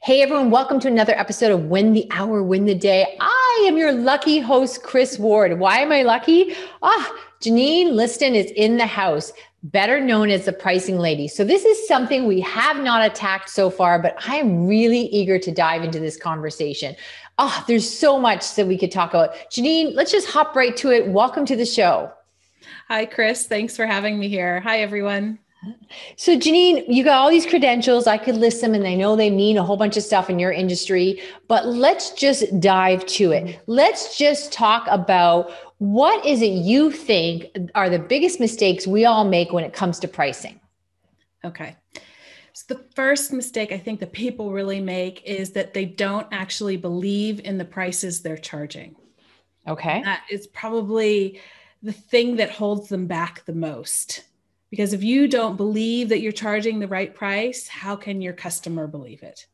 Hey everyone, welcome to another episode of Win the Hour, Win the Day. I am your lucky host, Chris Ward. Why am I lucky? Janene Liston is in the house, better known as the pricing lady. So this is something we have not attacked so far, but I am really eager to dive into this conversation. There's so much that we could talk about. Janene, let's just hop right to it. Welcome to the show. Hi, Chris. Thanks for having me here. Hi, everyone. So Janene, you got all these credentials. I could list them and I know they mean a whole bunch of stuff in your industry, but let's just dive to it. Let's just talk about what is it you think are the biggest mistakes we all make when it comes to pricing? Okay. So the first mistake I think that people really make is that they don't actually believe in the prices they're charging. Okay. That is probably the thing that holds them back the most. Because if you don't believe that you're charging the right price, how can your customer believe it?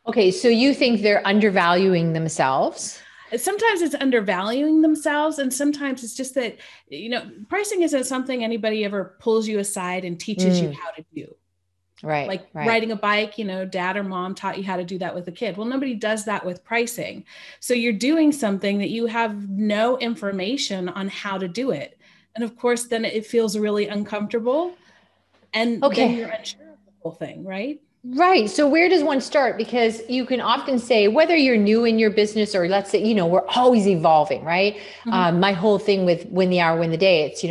Okay, so you think they're undervaluing themselves? Sometimes it's undervaluing themselves, and sometimes it's just that, pricing isn't something anybody ever pulls you aside and teaches you how to do. Right. Like riding a bike, dad or mom taught you how to do that with a kid. Well, nobody does that with pricing. So you're doing something that you have no information on how to do it. And of course, then it feels really uncomfortable. And then you're unsure of the whole thing, right? Right. So where does one start? Because you can often say, whether you're new in your business or let's say, we're always evolving, right? Mm-hmm. My whole thing with Win the Hour, Win the Day, it's,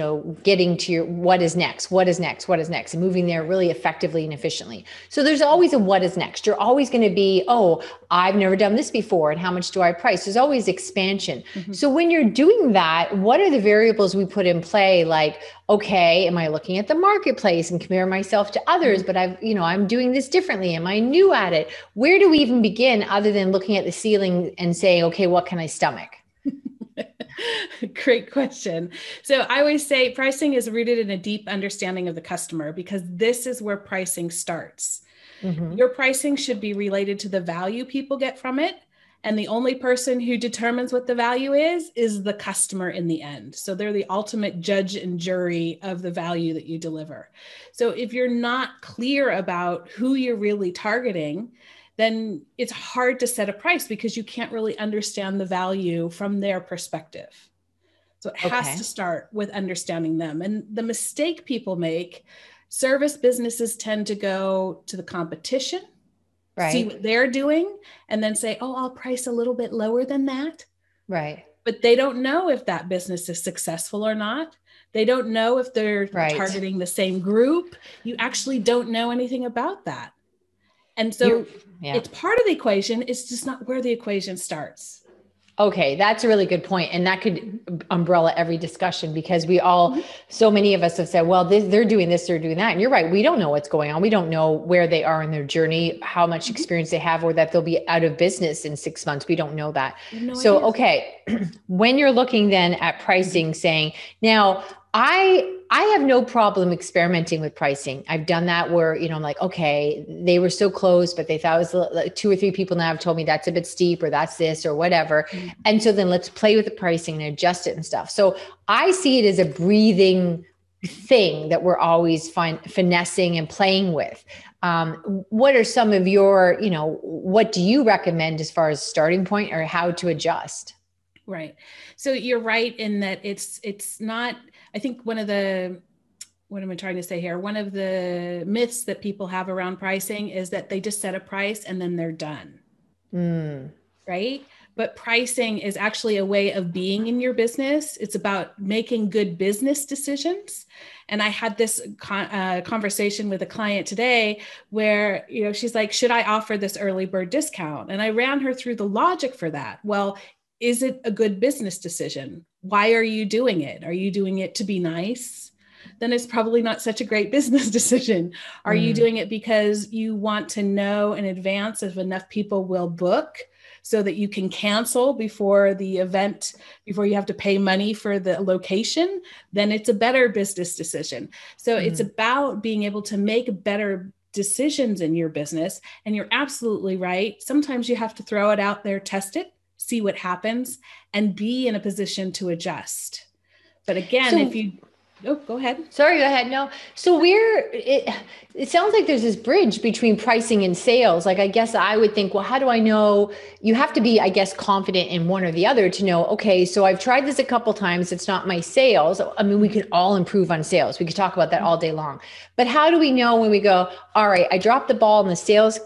getting to your what is next, what is next, what is next, and moving there really effectively and efficiently. So there's always a what is next. You're always going to be, I've never done this before. And how much do I price? There's always expansion. Mm-hmm. So when you're doing that, what are the variables we put in play? Like, okay, am I looking at the marketplace and compare myself to others? But I'm doing this differently. Am I new at it? Where do we even begin other than looking at the ceiling and saying, okay, what can I stomach? Great question. So I always say pricing is rooted in a deep understanding of the customer, because this is where pricing starts. Mm-hmm. Your pricing should be related to the value people get from it. And the only person who determines what the value is the customer in the end. So they're the ultimate judge and jury of the value that you deliver. So if you're not clear about who you're really targeting, then it's hard to set a price because you can't really understand the value from their perspective. So it has to start with understanding them. And the mistake people make, service businesses tend to go to the competition, see what they're doing, and then say, I'll price a little bit lower than that. Right. But they don't know if that business is successful or not. They don't know if they're targeting the same group. You actually don't know anything about that. And so it's part of the equation. It's just not where the equation starts. Okay, that's a really good point. And that could umbrella every discussion, because so many of us have said, well, they're doing this, they're doing that. And you're right. We don't know what's going on. We don't know where they are in their journey, how much experience they have, or that they'll be out of business in 6 months. We don't know that. So, okay, when you're looking then at pricing, saying, now, I have no problem experimenting with pricing. I've done that where, I'm like, okay, they were so close, but they thought it was like 2 or 3 people now have told me that's a bit steep or that's this or whatever. Mm-hmm. And so then let's play with the pricing and adjust it and stuff. So I see it as a breathing thing that we're always finessing and playing with. What are some of your, what do you recommend as far as starting point or how to adjust? Right. So you're right in that it's not, I think what am I trying to say here? One of the myths that people have around pricing is that they just set a price and then they're done. Right. But pricing is actually a way of being in your business. It's about making good business decisions. And I had this conversation with a client today where, she's like, should I offer this early bird discount? And I ran her through the logic for that. Well, is it a good business decision? Why are you doing it? Are you doing it to be nice? Then it's probably not such a great business decision. Are you doing it because you want to know in advance if enough people will book so that you can cancel before the event, before you have to pay money for the location? Then it's a better business decision. So it's about being able to make better decisions in your business. And you're absolutely right. Sometimes you have to throw it out there, test it, see what happens, and be in a position to adjust. But again, Oh, go ahead. Sorry, go ahead. No. So it sounds like there's this bridge between pricing and sales. Like, I guess I would think, well, how do I know? You have to be, I guess, confident in one or the other to know, okay, so I've tried this a couple times. It's not my sales. I mean, we can all improve on sales. We could talk about that all day long. But how do we know when we go, all right, I dropped the ball in the sales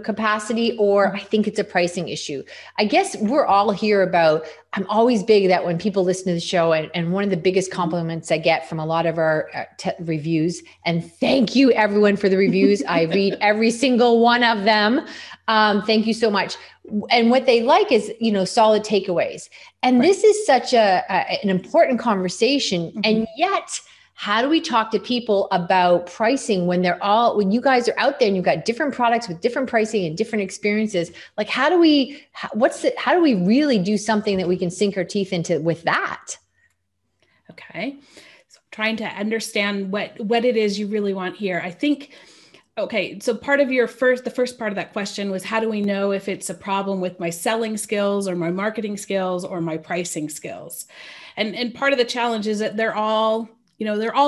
capacity, or I think it's a pricing issue? I guess we're all here about, I'm always big that when people listen to the show, and one of the biggest compliments I get from a lot of our reviews, and thank you everyone for the reviews. I read every single one of them. Thank you so much. And what they like is, solid takeaways. And this is such an important conversation. And yet, how do we talk to people about pricing when you guys are out there and you've got different products with different pricing and different experiences? Like, how do we really do something that we can sink our teeth into with that? Okay. So I'm trying to understand what it is you really want here. I think, okay, so part of the first part of that question was, how do we know if it's a problem with my selling skills or my marketing skills or my pricing skills? And part of the challenge is that they're all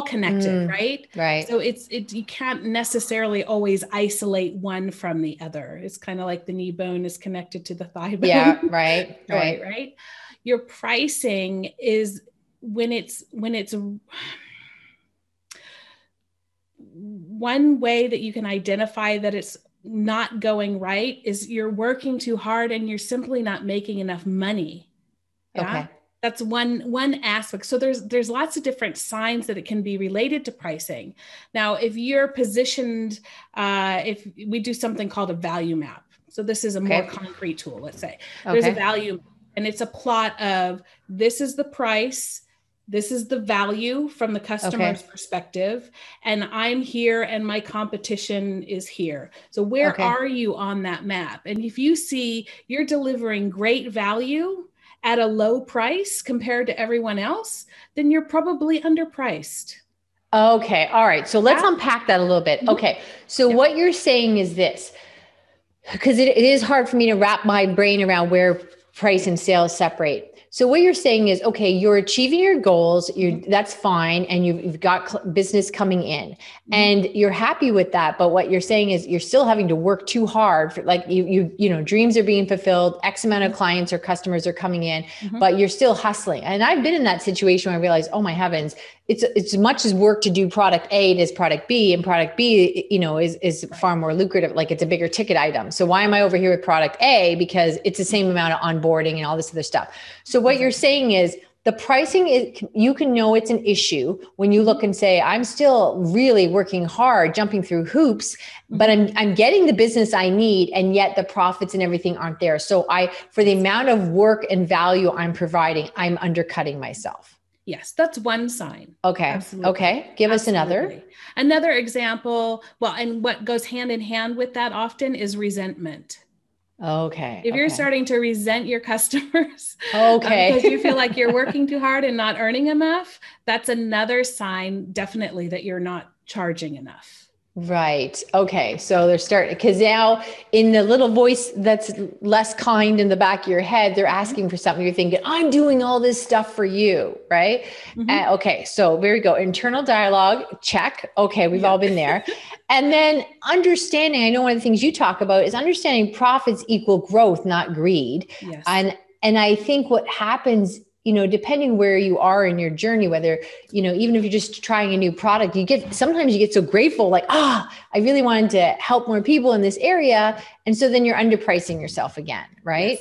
connected, right? Right. So you can't necessarily always isolate one from the other. It's kind of like the knee bone is connected to the thigh bone. Yeah, right. Right. Your pricing is when it's one way that you can identify that it's not going right is you're working too hard and you're simply not making enough money. Yeah. Okay. That's one aspect. So there's lots of different signs that it can be related to pricing. Now, if you're positioned, if we do something called a value map. So this is a more concrete tool, let's say. There's a value, and it's a plot of, this is the price, this is the value from the customer's perspective, and I'm here and my competition is here. So where are you on that map? And if you see you're delivering great value at a low price compared to everyone else, then you're probably underpriced. Okay. All right. So let's unpack that a little bit. Okay. So what you're saying is this, because it is hard for me to wrap my brain around where price and sales separate. So what you're saying is, okay, you're achieving your goals, that's fine, and you've got business coming in, and you're happy with that. But what you're saying is you're still having to work too hard for, like, dreams are being fulfilled, X amount of clients or customers are coming in, but you're still hustling. And I've been in that situation where I realized, oh my heavens, it's as much as work to do product A as product B, and product B, is far more lucrative. Like, it's a bigger ticket item. So why am I over here with product A? Because it's the same amount of onboarding and all this other stuff. So what you're saying is the pricing is, you can know it's an issue when you look and say, I'm still really working hard, jumping through hoops, but I'm getting the business I need, and yet the profits and everything aren't there. So for the amount of work and value I'm providing, I'm undercutting myself. Yes, that's one sign. Okay. Absolutely. Okay. Give us another. Another example. Well, and what goes hand in hand with that often is resentment. Okay. If you're starting to resent your customers, because you feel like you're working too hard and not earning enough, that's another sign, definitely, that you're not charging enough. Right. Okay. So they're starting, because now in the little voice that's less kind in the back of your head, they're asking for something. You're thinking, I'm doing all this stuff for you. Right. Okay. So there we go. Internal dialogue. Check. Okay. We've all been there. And then understanding, I know one of the things you talk about is understanding profits equal growth, not greed. Yes. And I think what happens, depending where you are in your journey, whether, even if you're just trying a new product, sometimes you get so grateful, like, I really wanted to help more people in this area. And so then you're underpricing yourself again, right?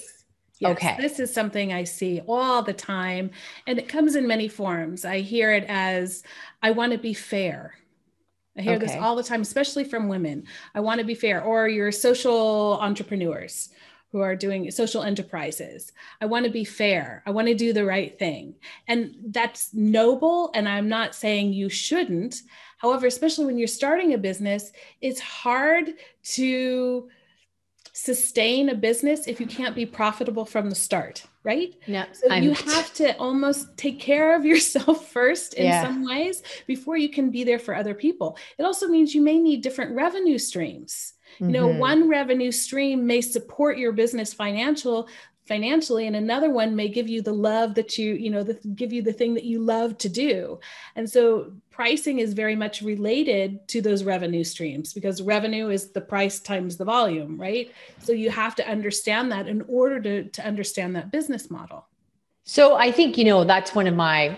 Yes. Okay. This is something I see all the time, and it comes in many forms. I hear it as, I want to be fair. I hear this all the time, especially from women. I want to be fair. Or your social entrepreneurs who are doing social enterprises. I want to be fair. I want to do the right thing. And that's noble. And I'm not saying you shouldn't. However, especially when you're starting a business, it's hard to sustain a business if you can't be profitable from the start, right? Yeah. So you have to almost take care of yourself first in some ways before you can be there for other people. It also means you may need different revenue streams. One revenue stream may support your business financially, and another one may give you the love that give you the thing that you love to do. And so pricing is very much related to those revenue streams, because revenue is the price times the volume, right? So you have to understand that in order to understand that business model. So I think, that's one of my,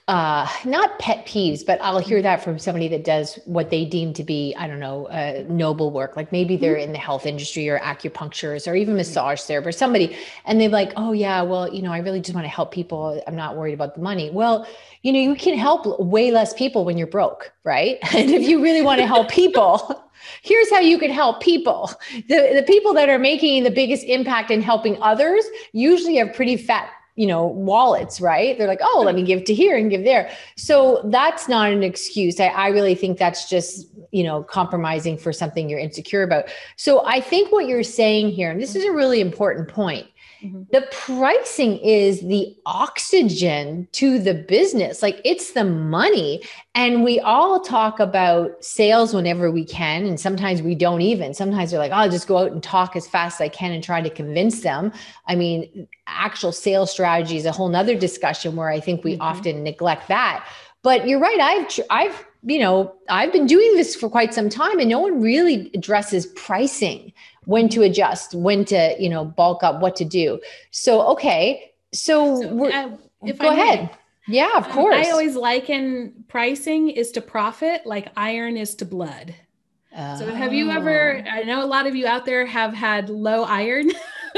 not pet peeves, but I'll hear that from somebody that does what they deem to be, I don't know, noble work. Like maybe they're in the health industry or acupuncturists or even massage therapist, somebody, and they're like, oh yeah, well, I really just want to help people. I'm not worried about the money. Well, you can help way less people when you're broke, right? And if you really want to help people, here's how you can help people. The people that are making the biggest impact in helping others usually have pretty fat wallets, right? They're like, oh, let me give to here and give there. So that's not an excuse. I really think that's just, compromising for something you're insecure about. So I think what you're saying here, and this is a really important point, the pricing is the oxygen to the business. Like it's the money. And we all talk about sales whenever we can. And sometimes we don't even. Sometimes they're like, oh, I'll just go out and talk as fast as I can and try to convince them. I mean, actual sales strategy is a whole nother discussion where I think we often neglect that. But you're right. I've been doing this for quite some time, and no one really addresses pricing, when to adjust, when to, bulk up, what to do. So, okay. So go ahead. Yeah, of course. I always liken pricing is to profit, like iron is to blood. So have you ever, I know a lot of you out there have had low iron.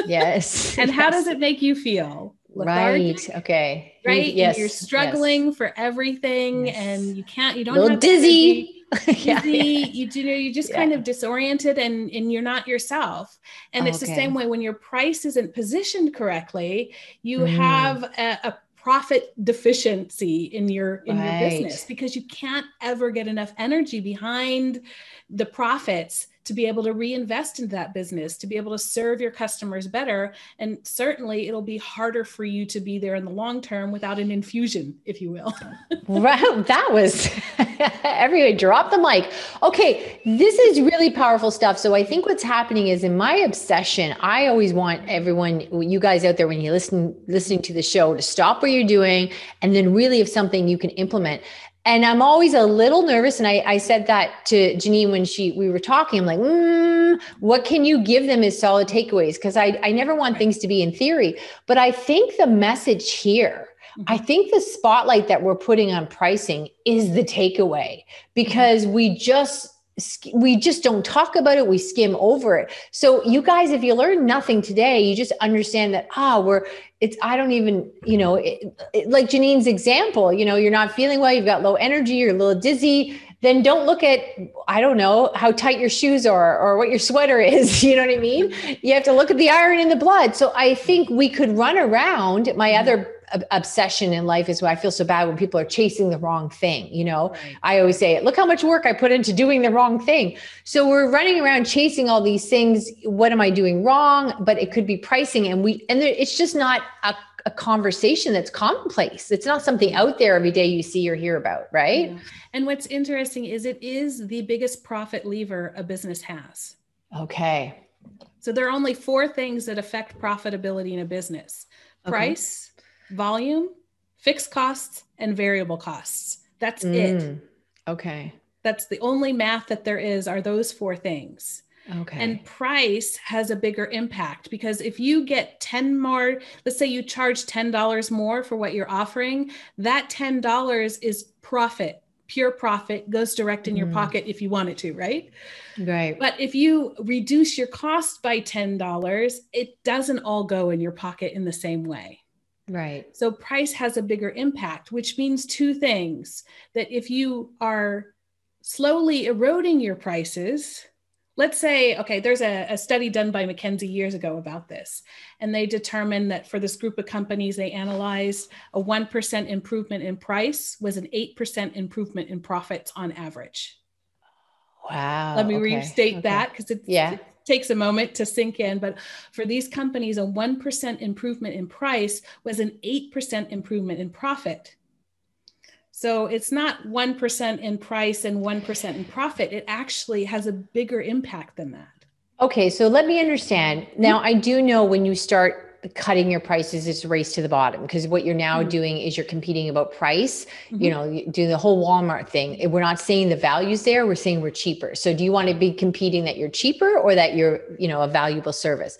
Yes. And how does it make you feel? Lethargic, right. Okay. Right. Yes. And you're struggling for everything, and you don't have dizzy. Dizzy, you just kind of disoriented, and you're not yourself. And it's the same way when your price isn't positioned correctly, you have a profit deficiency in your business, because you can't ever get enough energy behind the profits to be able to reinvest into that business, to be able to serve your customers better. And certainly it'll be harder for you to be there in the long term without an infusion, if you will. Wow, that was everybody drop the mic. Okay, this is really powerful stuff. So I think what's happening is, in my obsession, I always want everyone, you guys out there, when you listening to the show, to stop what you're doing and then really have something you can implement. And I'm always a little nervous. And I said that to Janene when we were talking. I'm like, what can you give them as solid takeaways? Because I never want things to be in theory. But I think the message here, I think the spotlight that we're putting on pricing is the takeaway, because we just don't talk about it. We skim over it. So you guys, if you learn nothing today, you just understand that, I don't even, like Janene's example, you're not feeling well, you've got low energy, you're a little dizzy, then don't look at, I don't know, how tight your shoes are or what your sweater is. You know what I mean? You have to look at the iron in the blood. So I think we could run around. My other obsession in life is why I feel so bad when people are chasing the wrong thing. Right. I always say, look how much work I put into doing the wrong thing. So we're running around chasing all these things. What am I doing wrong? But it could be pricing. And it's just not a conversation that's commonplace. It's not something out there every day you see or hear about. Right. Yeah. And what's interesting is it is the biggest profit lever a business has. Okay. So there are only 4 things that affect profitability in a business: price, volume, fixed costs, and variable costs. That's it. Okay. That's the only math that there is, are those 4 things. Okay. And price has a bigger impact, because if you get 10 more, let's say you charge $10 more for what you're offering, that $10 is profit, pure profit, goes direct in your pocket if you want it to, right? Right. But if you reduce your cost by $10, it doesn't all go in your pocket in the same way. Right. So price has a bigger impact, which means 2 things: that if you are slowly eroding your prices, let's say, okay, there's a study done by McKinsey years ago about this, and they determined that for this group of companies they analyzed, a 1% improvement in price was an 8% improvement in profits on average. Wow. Let me restate that, because it takes a moment to sink in. But for these companies, a 1% improvement in price was an 8% improvement in profit. So it's not 1% in price and 1% in profit. It actually has a bigger impact than that. Okay. So let me understand. Now, I do know when you start cutting your prices, it's a race to the bottom, because what you're now doing is you're competing about price, you know, you do the whole Walmart thing. We're not saying the value's there, we're saying we're cheaper. So do you want to be competing that you're cheaper or that you're, you know, a valuable service?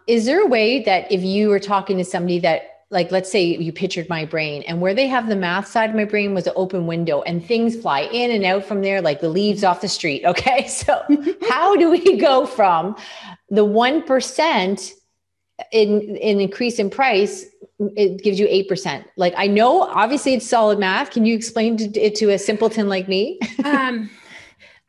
Is there a way that if you were talking to somebody that, like, let's say you pictured my brain, and where they have the math side of my brain was an open window and things fly in and out from there, like the leaves off the street. Okay. So how do we go from the 1% in increase in price, it gives you 8%. Like, I know obviously it's solid math. Can you explain it to a simpleton like me?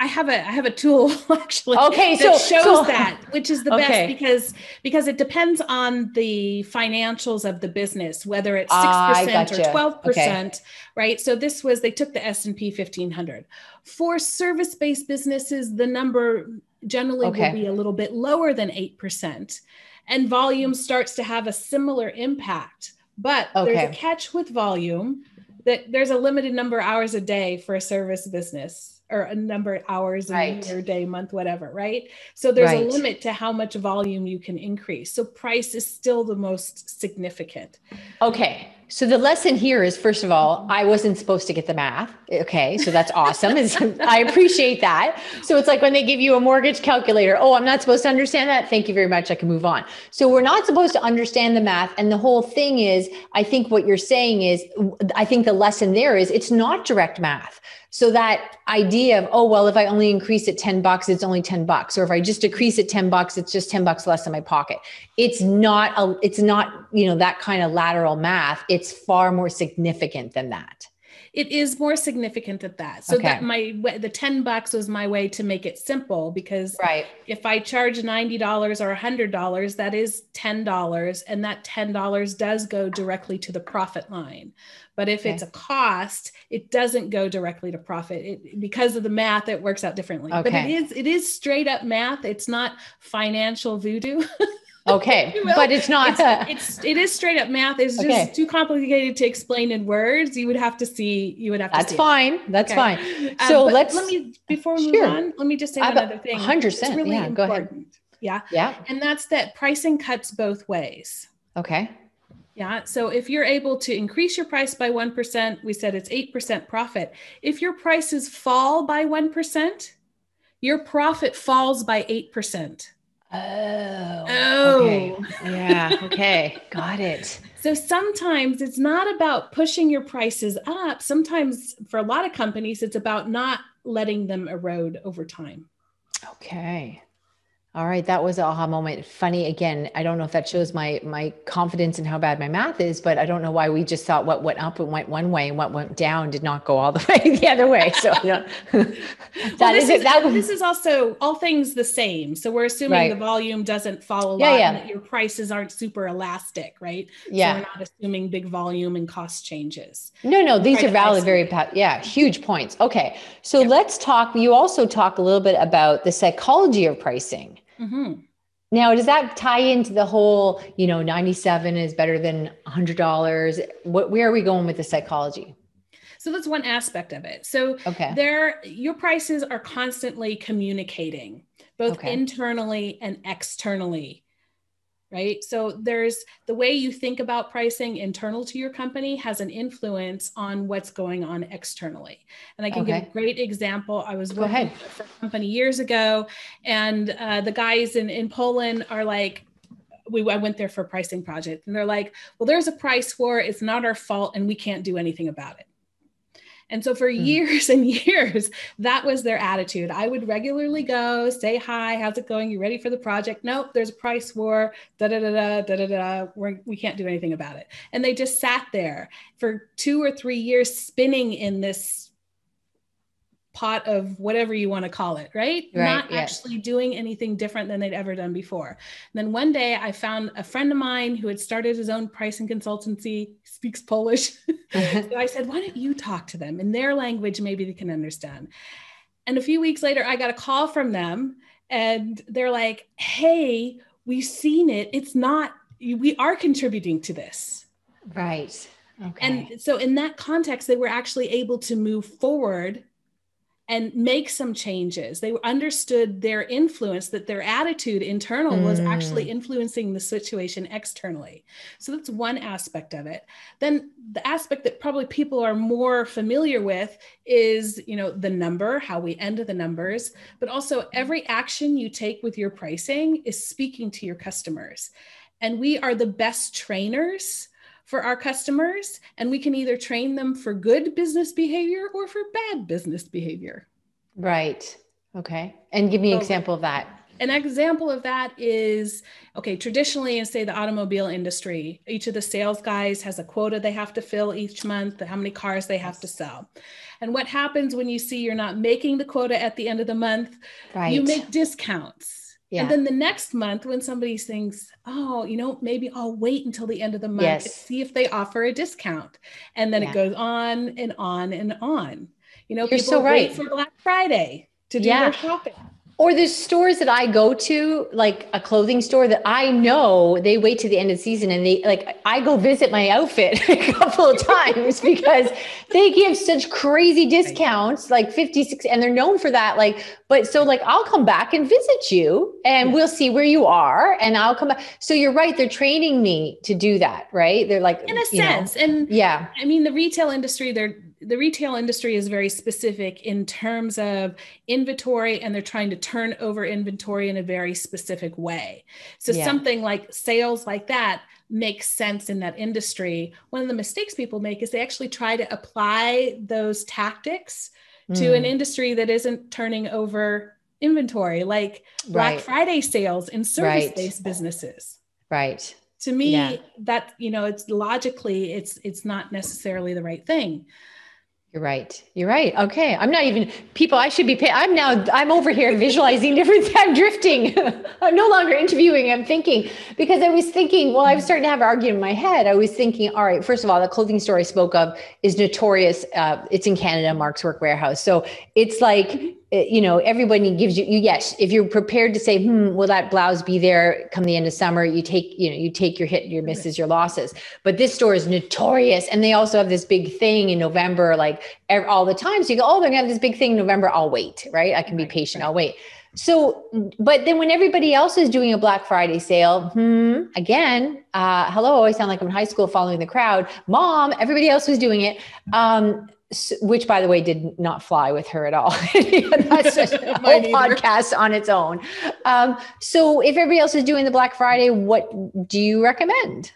I have a tool actually that shows that, which is the best because it depends on the financials of the business, whether it's 6% or 12%, right? So they took the S&P 1500. For service-based businesses, the number generally will be a little bit lower than 8%, and volume starts to have a similar impact. But there's a catch with volume, that there's a limited number of hours a day for a service business, or a number of hours in a year, day, month, whatever, right? So there's a limit to how much volume you can increase. So price is still the most significant. Okay. So the lesson here is, first of all, I wasn't supposed to get the math. Okay. So that's awesome. I appreciate that. So it's like when they give you a mortgage calculator, oh, I'm not supposed to understand that. Thank you very much. I can move on. So we're not supposed to understand the math. And the whole thing is, I think what you're saying is, I think the lesson there is it's not direct math. So that idea of, oh, well, if I only increase it $10, it's only $10. Or if I just decrease it $10, it's just $10 less in my pocket. It's not, you know, that kind of lateral math. It's far more significant than that. It is more significant than that. So that the $10 was my way to make it simple, because if I charge $90 or $100, that is $10, and that $10 does go directly to the profit line. But if it's a cost, it doesn't go directly to profit. Because of the math, it works out differently. But it is straight up math. It's not financial voodoo. Okay. But it's not, it is straight up math. It's just too complicated to explain in words. You would have to see. That's fine. That's fine. So before we move on, let me just say one other thing. 100%. It's really important. Go ahead. Yeah. And that's that pricing cuts both ways. Okay. Yeah. So if you're able to increase your price by 1%, we said it's 8% profit. If your prices fall by 1%, your profit falls by 8%. Okay. Yeah. Okay. Got it. So sometimes it's not about pushing your prices up. Sometimes for a lot of companies, it's about not letting them erode over time. Okay. All right. That was an aha moment. Funny. Again, I don't know if that shows my confidence in how bad my math is, but I don't know why we just thought what went up and went one way and what went down did not go all the way the other way. So this is also all things the same. So we're assuming the volume doesn't fall a lot and that your prices aren't super elastic, right? Yeah. So we're not assuming big volume and cost changes. No, these are valid, huge points. Okay. So let's talk, you also talk a little bit about the psychology of pricing. Mm-hmm. Now, does that tie into the whole, 97 is better than $100? Where are we going with the psychology? So that's one aspect of it. So your prices are constantly communicating, both internally and externally, right? So there's the way you think about pricing internal to your company has an influence on what's going on externally. And I can give a great example. I was working for a company years ago, and the guys in Poland are like, I went there for a pricing project, and they're like, well, there's a price war. It's not our fault, and we can't do anything about it. And so for years and years, that was their attitude. I would regularly go, say, hi, how's it going? You ready for the project? Nope, there's a price war, we can't do anything about it. And they just sat there for 2 or 3 years spinning in this pot of whatever you want to call it, right? Not actually doing anything different than they'd ever done before. And then one day I found a friend of mine who had started his own pricing consultancy, speaks Polish. So I said, why don't you talk to them in their language? Maybe they can understand. And a few weeks later, I got a call from them, and they're like, hey, we've seen it. We are contributing to this. Right. Okay. And so in that context, they were actually able to move forward and make some changes. They understood their influence, that their attitude internal was actually influencing the situation externally. So that's one aspect of it. Then the aspect that probably people are more familiar with is, you know, the number, how we end the numbers, but also every action you take with your pricing is speaking to your customers. And we are the best trainers for our customers, and we can either train them for good business behavior or for bad business behavior. Right. Okay. And give me an example of that. An example of that is, okay, traditionally in, say, the automobile industry, each of the sales guys has a quota they have to fill each month, how many cars they have to sell. And what happens when you see you're not making the quota at the end of the month? Right. You make discounts. Yeah. And then the next month, when somebody thinks, oh, you know, maybe I'll wait until the end of the month to see if they offer a discount. And then it goes on and on and on. You know, You're people so right. wait for Black Friday to do their shopping. Or there's stores that I go to, like a clothing store, that I know they wait to the end of the season, and they, like, I go visit my outfit a couple of times because they give such crazy discounts, like 50, 60, and they're known for that. Like, but so like, I'll come back and visit you and we'll see where you are, and I'll come back. So you're right. They're training me to do that, right? They're like, in a sense. And I mean, the retail industry is very specific in terms of inventory, and they're trying to turn over inventory in a very specific way. So something like sales like that makes sense in that industry. One of the mistakes people make is they actually try to apply those tactics to an industry that isn't turning over inventory, like Black Friday sales in service-based businesses. Right. To me, that, you know, it's logically, it's not necessarily the right thing. You're right. You're right. Okay. I'm not even people. I should be paying. I'm over here visualizing different things. I'm drifting. I'm no longer interviewing. I'm thinking, because I was thinking, well, I was starting to have an argument in my head. I was thinking, all right, first of all, the clothing store I spoke of is notorious. It's in Canada, Mark's Work Warehouse. So it's like, you know, everybody gives you, yes, if you're prepared to say, will that blouse be there come the end of summer? You take your hit, your misses, your losses. But this store is notorious. And they also have this big thing in November, like all the time. So you go, oh, they're gonna have this big thing in November. I'll wait, right? I can be patient. I'll wait. So, but then when everybody else is doing a Black Friday sale, again, hello, I sound like I'm in high school following the crowd. Mom, everybody else was doing it. Which, by the way, did not fly with her at all. That's just a whole podcast on its own. So if everybody else is doing the Black Friday, what do you recommend?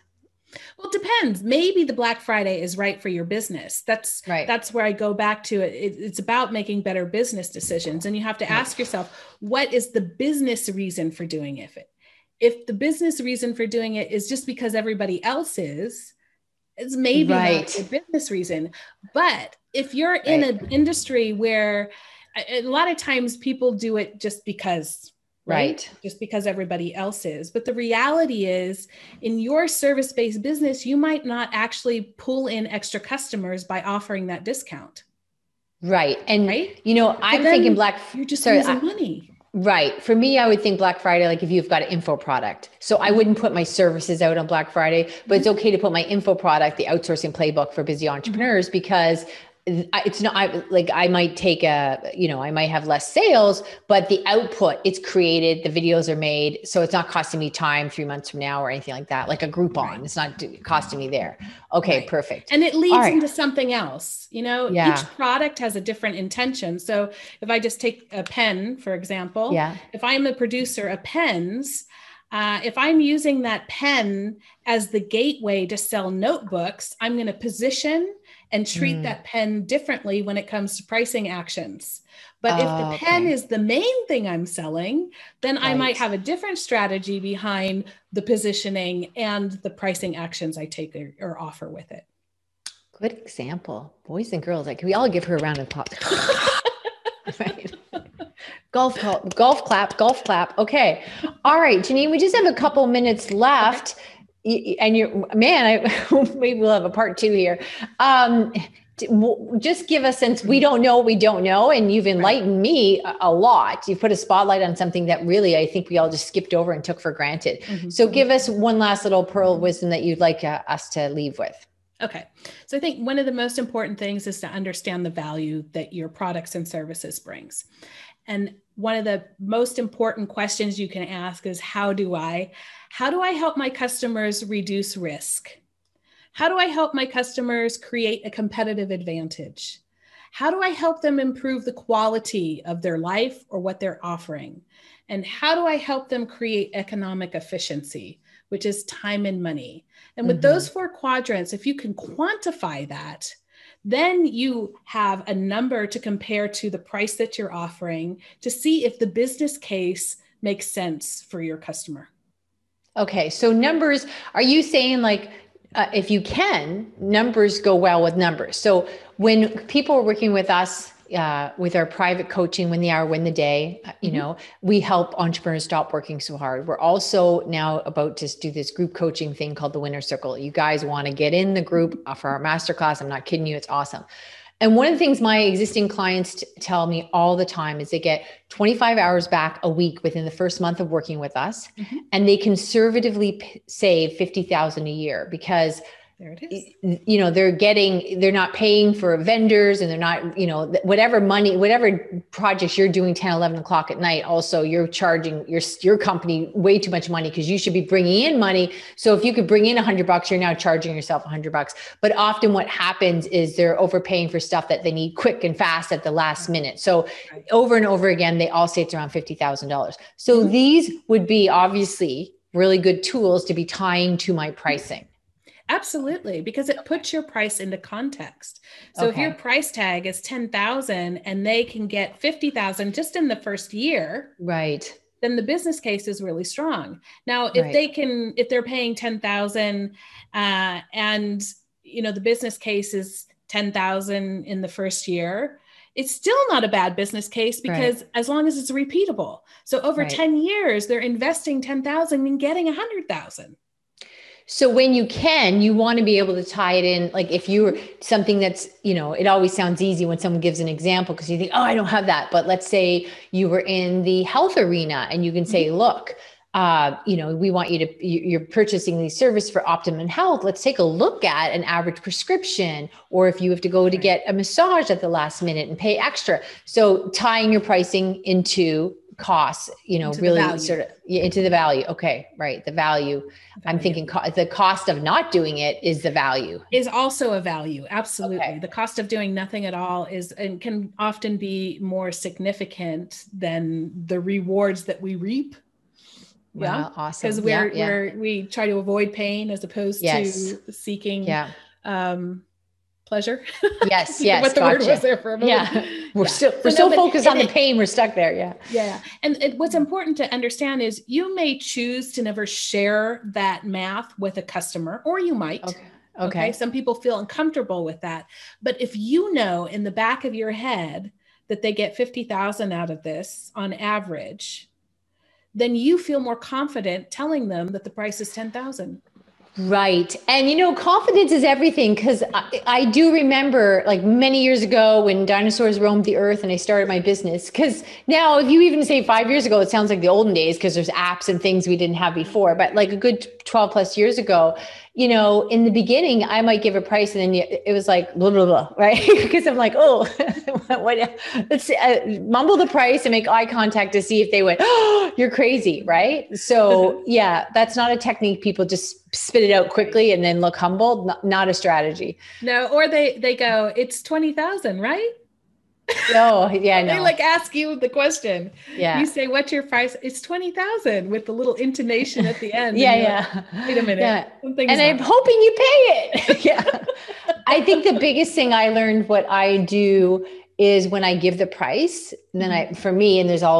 Well, it depends. Maybe the Black Friday is right for your business. That's right. That's where I go back to it. It's about making better business decisions. And you have to ask yourself, what is the business reason for doing it? If the business reason for doing it is just because everybody else is, it's maybe not a business reason. But if you're in an industry where a lot of times people do it just because, just because everybody else is. But the reality is, in your service-based business, you might not actually pull in extra customers by offering that discount. Right. And, you know, I'm thinking you're just losing money. Right. For me, I would think Black Friday, like if you've got an info product. So I wouldn't put my services out on Black Friday, but it's okay to put my info product, the Outsourcing Playbook for busy entrepreneurs, because it's not, I might take I might have less sales, but the output, it's created, the videos are made. So it's not costing me time 3 months from now or anything like that, like a Groupon. It's not costing me there. Okay, perfect. And it leads into something else. You know, each product has a different intention. So if I just take a pen, for example, if I'm a producer of pens, if I'm using that pen as the gateway to sell notebooks, I'm going to position and treat that pen differently when it comes to pricing actions. But if the pen is the main thing I'm selling, then I might have a different strategy behind the positioning and the pricing actions I take or offer with it. Good example. Boys and girls, like, we all give her a round of applause. Right. Golf clap. Okay. All right, Janene, we just have a couple minutes left. And maybe we'll have a part 2 here. Just give us, since we don't know, and you've enlightened me a lot. You've put a spotlight on something that really, I think we all just skipped over and took for granted. So give us one last little pearl of wisdom that you'd like us to leave with. Okay. So I think one of the most important things is to understand the value that your products and services brings. And one of the most important questions you can ask is, how do I help my customers reduce risk? How do I help my customers create a competitive advantage? How do I help them improve the quality of their life or what they're offering? And how do I help them create economic efficiency, which is time and money? And with those 4 quadrants, if you can quantify that, then you have a number to compare to the price that you're offering to see if the business case makes sense for your customer. Okay. So numbers, are you saying like, if you can, numbers go well with numbers. So when people are working with us, with our private coaching, Win the Hour, Win the Day, you know, we help entrepreneurs stop working so hard. We're also now about to do this group coaching thing called the Winner Circle. You guys want to get in the group for our masterclass. I'm not kidding you. It's awesome. And one of the things my existing clients tell me all the time is they get 25 hours back a week within the first month of working with us. And they conservatively save $50,000 a year because there it is. You know, they're not paying for vendors, and they're not, you know, whatever projects you're doing 10, 11 o'clock at night. Also, you're charging your company way too much money because you should be bringing in money. So if you could bring in $100, you're now charging yourself $100. But often what happens is they're overpaying for stuff that they need quick and fast at the last minute. So over and over again, they all say it's around $50,000. So these would be obviously really good tools to be tying to my pricing. Absolutely, because it puts your price into context. So if your price tag is 10,000 and they can get 50,000 just in the first year, right, then the business case is really strong. Now, if they're paying 10,000 and you know the business case is 10,000 in the first year, it's still not a bad business case because as long as it's repeatable. So over 10 years, they're investing 10,000 and getting 100,000. So when you want to be able to tie it in, like if you were something that's, you know, it always sounds easy when someone gives an example because you think, oh, I don't have that. But let's say you were in the health arena and you can say, look, you know, we want you're purchasing these services for optimum health. Let's take a look at an average prescription, or if you have to go to get a massage at the last minute and pay extra. So tying your pricing into costs, you know, really sort of into the value. Okay. Right. The value. I'm thinking the cost of not doing it is the value. Is also a value. Absolutely. Okay. The cost of doing nothing at all is, and can often be more significant than the rewards that we reap. Wow, awesome. Because we try to avoid pain as opposed to seeking pleasure. Yes. What the word was there for a moment. Yeah. We're so focused on the pain. We're stuck there. Yeah. Yeah. And what's important to understand is you may choose to never share that math with a customer, or you might. Okay. Some people feel uncomfortable with that. But if you know in the back of your head that they get 50,000 out of this on average, then you feel more confident telling them that the price is 10,000. Right. And, you know, confidence is everything, because I do remember like many years ago when dinosaurs roamed the earth and I started my business, because now if you even say 5 years ago, it sounds like the olden days because there's apps and things we didn't have before. But like a good 12 plus years ago, you know, in the beginning, I might give a price and then it was like, blah, blah, blah, right? Because I'm like, oh, let's mumble the price and make eye contact to see if they went, oh, you're crazy, right? So yeah, that's not a technique. People just spit it out quickly and then look humbled. Not a strategy. No, or they go, it's 20,000, right? Oh, yeah, I know. They like ask you the question. Yeah. You say, what's your price? It's 20,000 with the little intonation at the end. Yeah. Like, wait a minute. Yeah. And I'm hoping you pay it. Yeah. I think the biggest thing I learned, what I do is when I give the price, then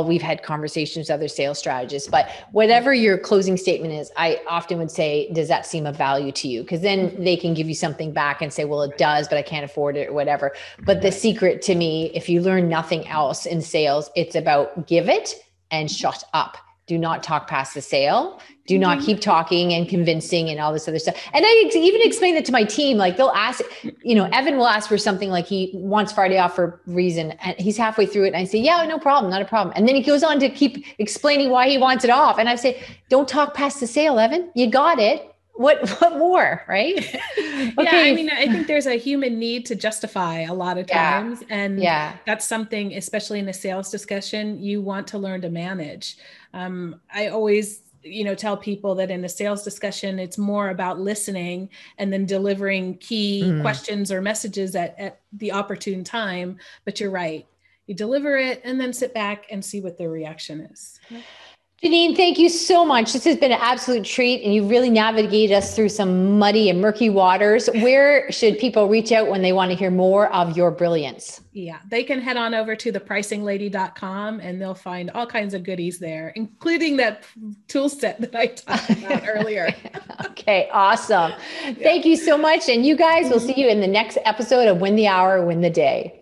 we've had conversations with other sales strategists, but whatever your closing statement is, I often would say, does that seem of value to you? Because then they can give you something back and say, well, it does, but I can't afford it or whatever. But the secret to me, if you learn nothing else in sales, it's about give it and shut up. Do not talk past the sale. Do not keep talking and convincing and all this other stuff. And I even explain that to my team. Like they'll ask, you know, Evan will ask for something like he wants Friday off for a reason. And he's halfway through it. And I say, yeah, no problem. Not a problem. And then he goes on to keep explaining why he wants it off. And I say, don't talk past the sale, Evan. You got it. what more, right? Yeah, Okay. I mean, I think there's a human need to justify a lot of Yeah. times. And Yeah. that's something, especially in a sales discussion, you want to learn to manage. I always, tell people that in a sales discussion, it's more about listening and then delivering key Mm. questions or messages at the opportune time. But you're right. You deliver it and then sit back and see what their reaction is. Janene, thank you so much. This has been an absolute treat, and you really navigated us through some muddy and murky waters. Where should people reach out when they want to hear more of your brilliance? Yeah, they can head on over to thepricinglady.com and they'll find all kinds of goodies there, including that tool set that I talked about earlier. Okay, awesome. Thank you so much. And you guys, we'll see you in the next episode of Win the Hour, Win the Day.